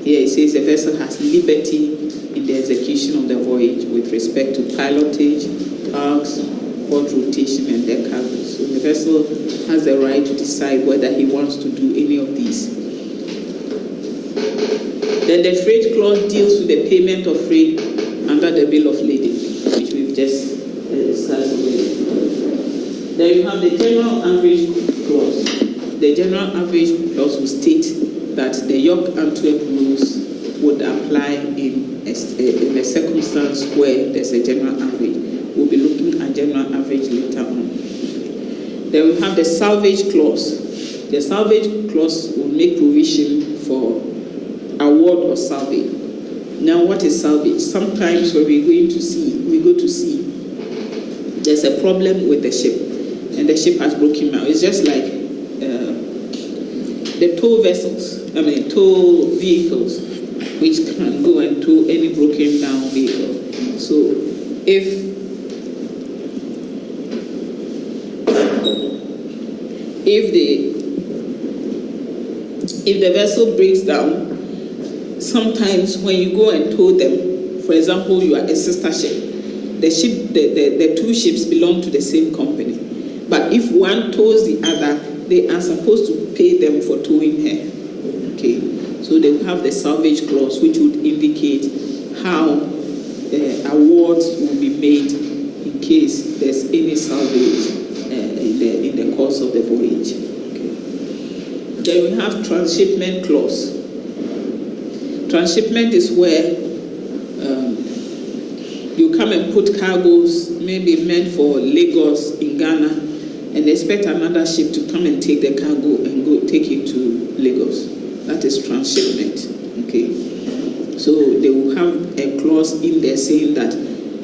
Here it says the vessel has liberty in the execution of the voyage with respect to pilotage, tugs, port rotation, and deck cargo. So the vessel has the right to decide whether he wants to do any of these. Then the freight clause deals with the payment of freight under the bill of lading, which we've just started with. Then you have the general average clause. The general average clause will state that the York-Antwerp rules would apply in a circumstance where there's a general average. We'll be looking at general average later on. Then we have the salvage clause. The salvage clause will make provision for award or salvage. Now, what is salvage? Sometimes when we go to sea, there's a problem with the ship, and the ship has broken down. It's just like the tow vehicles, which can go and tow any broken down vehicle. So, if the vessel breaks down, sometimes when you go and tow them, for example, you are a sister ship. The two ships belong to the same company. But if one tows the other, they are supposed to pay them for towing her. Okay, so they have the salvage clause, which would indicate how awards will be made in case there's any salvage in the course of the voyage. Okay. Then we have transshipment clause. Transshipment is where you come and put cargoes, maybe meant for Lagos in Ghana, and expect another ship to come and take the cargo and go take it to Lagos. That is transshipment. Okay. So they will have a clause in there saying that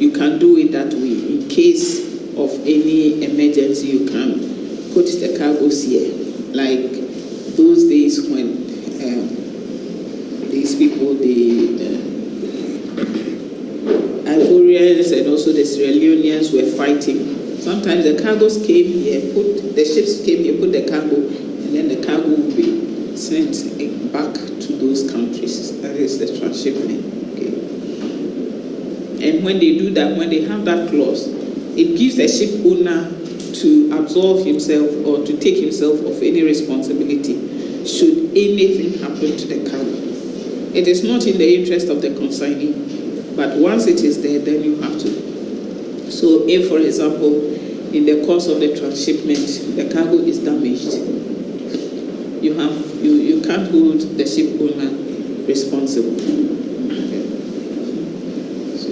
you can do it that way. In case of any emergency, you can put the cargoes here. Like those days when these people, the Ivorians and also the Sierra Leoneans were fighting. Sometimes the cargoes came here, the ships came here, put the cargo, and then the cargo will be sent back to those countries. That is the transshipment. Okay. And when they do that, when they have that clause, it gives the ship owner to absolve himself or to take himself of any responsibility should anything happen to the cargo. It is not in the interest of the consignee, but once it is there, then you have to. So if, for example, in the course of the transshipment, the cargo is damaged, you can't hold the ship owner responsible. Okay. So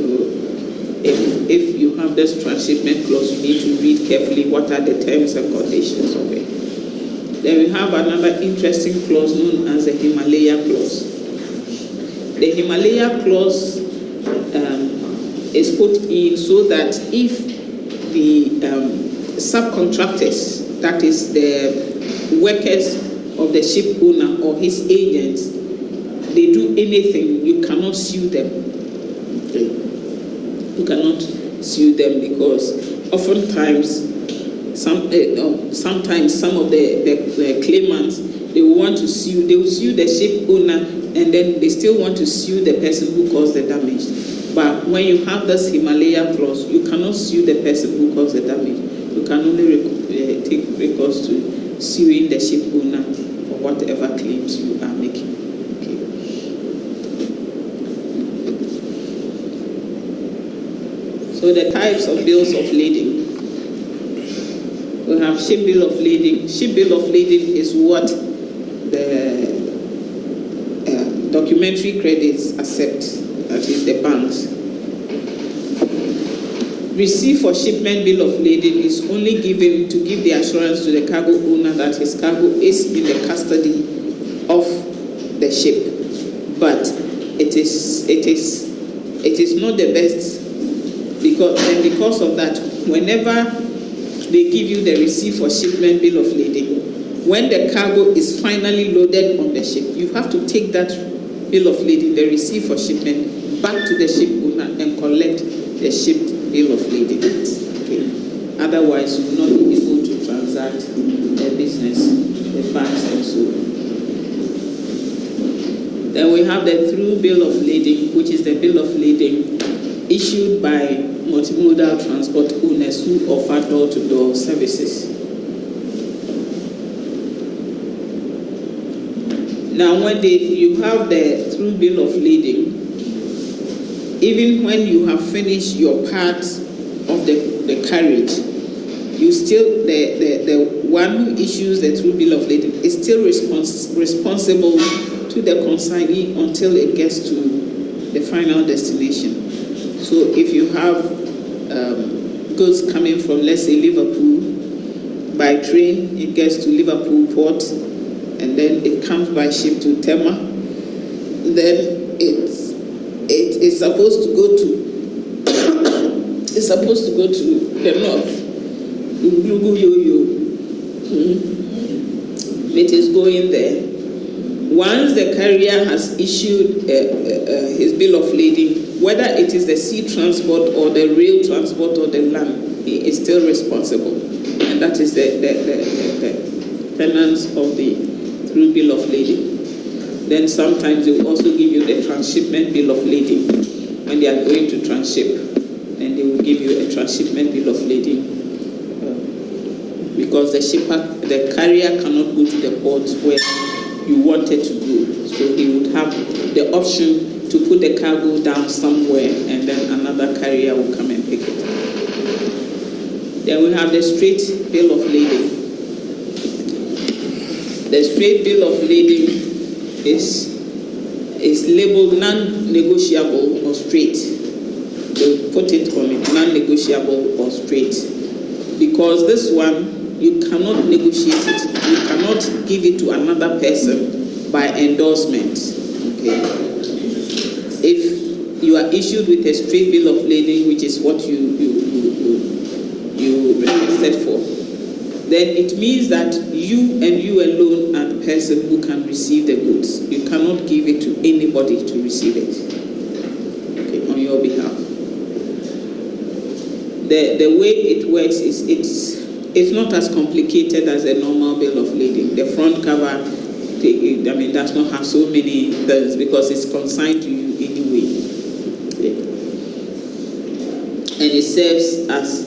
if you have this transshipment clause, you need to read carefully what are the terms and conditions of it. Then we have another interesting clause known as the Himalaya clause. The Himalaya clause is put in so that if the subcontractors, that is the workers of the ship owner or his agents, they do anything, you cannot sue them. Okay. You cannot sue them because oftentimes, sometimes some of the claimants, they will want to sue. They will sue the ship owner, and then they still want to sue the person who caused the damage. But when you have this Himalaya clause, you cannot sue the person who caused the damage. You can only take recourse to suing the ship owner for whatever claims you are making. Okay. So the types of bills of lading. We have ship bill of lading. Ship bill of lading is what the documentary credits accept. That is the banks. Receipt for shipment bill of lading is only given to give the assurance to the cargo owner that his cargo is in the custody of the ship. But it is not the best because of that, whenever they give you the receipt for shipment bill of lading, when the cargo is finally loaded on the ship, you have to take that bill of lading, the receipt for shipment, back to the ship owner and collect the shipped bill of lading. Okay. Otherwise, you will not be able to transact the business, the banks, and so on. Then we have the through bill of lading, which is the bill of lading issued by multimodal transport owners who offer door-to-door services. Now, when you have the through bill of lading, even when you have finished your part of the carriage, you still, the one who issues the through bill of lading is still responsible to the consignee until it gets to the final destination. So if you have goods coming from, let's say, Liverpool, by train, it gets to Liverpool port, and then it comes by ship to Tema, then it is supposed to go to the north. It is going there. Once the carrier has issued his bill of lading, whether it is the sea transport or the rail transport or the land, he is still responsible. And that is the tenants of the through bill of lading. Then sometimes they will also give you the transshipment bill of lading. When they are going to transship, then they will give you a transshipment bill of lading. Because the carrier cannot go to the port where you wanted to go. So he would have the option to put the cargo down somewhere, and then another carrier will come and pick it. Then we have the straight bill of lading. The straight bill of lading is labeled non-negotiable or straight. They put it on it, non-negotiable or straight. Because this one, you cannot negotiate it. You cannot give it to another person by endorsement. Okay? If you are issued with a straight bill of lading, which is what you requested for, then it means that you and you alone are the person who can receive the goods. You cannot give it to anybody to receive it, okay, on your behalf. The way it works is it's not as complicated as a normal bill of lading. The front cover, does not have so many things because it's consigned to you anyway. Okay. And it serves as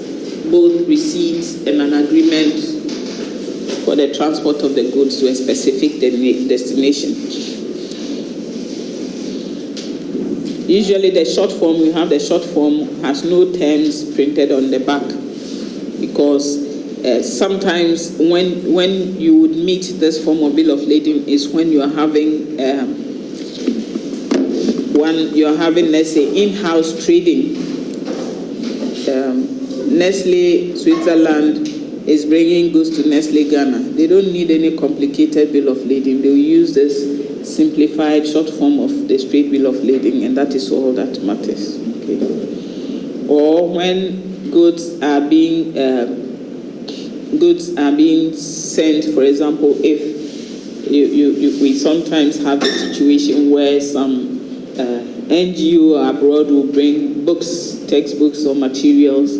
both receipts and an agreement for the transport of the goods to a specific destination. Usually the short form, we have the short form, has no terms printed on the back, because sometimes when you would meet this form of bill of lading is when you are having let's say in-house trading. Nestle Switzerland is bringing goods to Nestle Ghana. They don't need any complicated bill of lading. They will use this simplified short form of the straight bill of lading, and that is all that matters. Okay. Or when goods are being sent, for example, if we sometimes have a situation where some NGO abroad will bring books, textbooks or materials.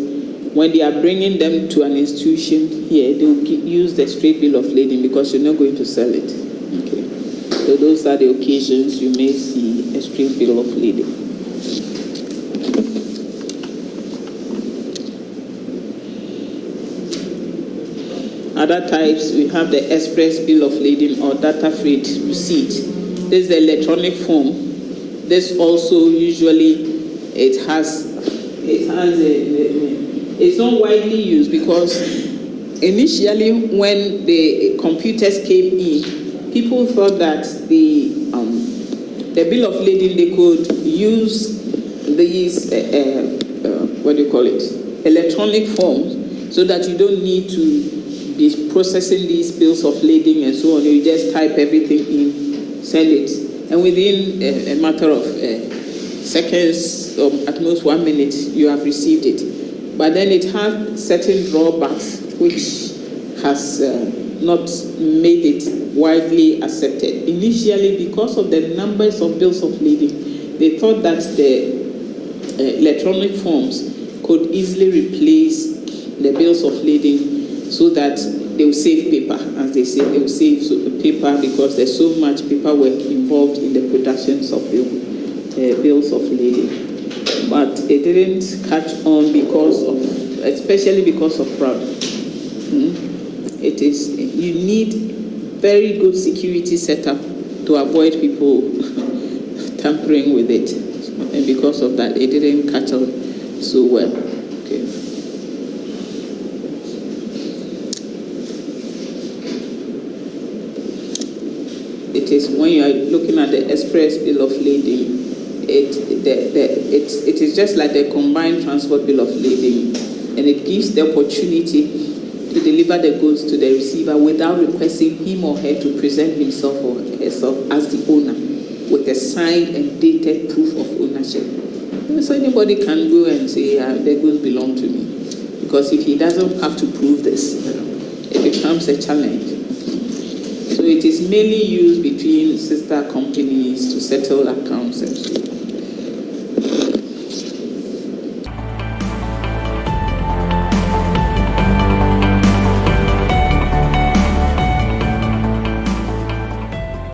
When they are bringing them to an institution here, they will use the straight bill of lading because you're not going to sell it. Okay. So those are the occasions you may see a straight bill of lading. Other types, we have the express bill of lading or data freight receipt. This is the electronic form. This also usually it's not widely used because initially when the computers came in, people thought that the bill of lading, they could use these electronic forms, so that you don't need to be processing these bills of lading and so on. You just type everything in, send it, and within a matter of seconds or at most 1 minute, you have received it. But then it has certain drawbacks which has not made it widely accepted. Initially, because of the numbers of bills of lading, they thought that the electronic forms could easily replace the bills of lading, so that they will save paper, as they say. They will save paper because there's so much paperwork involved in the productions of bills of lading. But it didn't catch on especially because of fraud. You need very good security setup to avoid people tampering with it. And because of that, it didn't catch on so well. Okay. It is when you are looking at the express bill of lading, it is just like the combined transport bill of lading, and it gives the opportunity to deliver the goods to the receiver without requesting him or her to present himself or herself as the owner with a signed and dated proof of ownership. So anybody can go and say, the goods belong to me. Because if he doesn't have to prove this, it becomes a challenge. So it is mainly used between sister companies to settle accounts and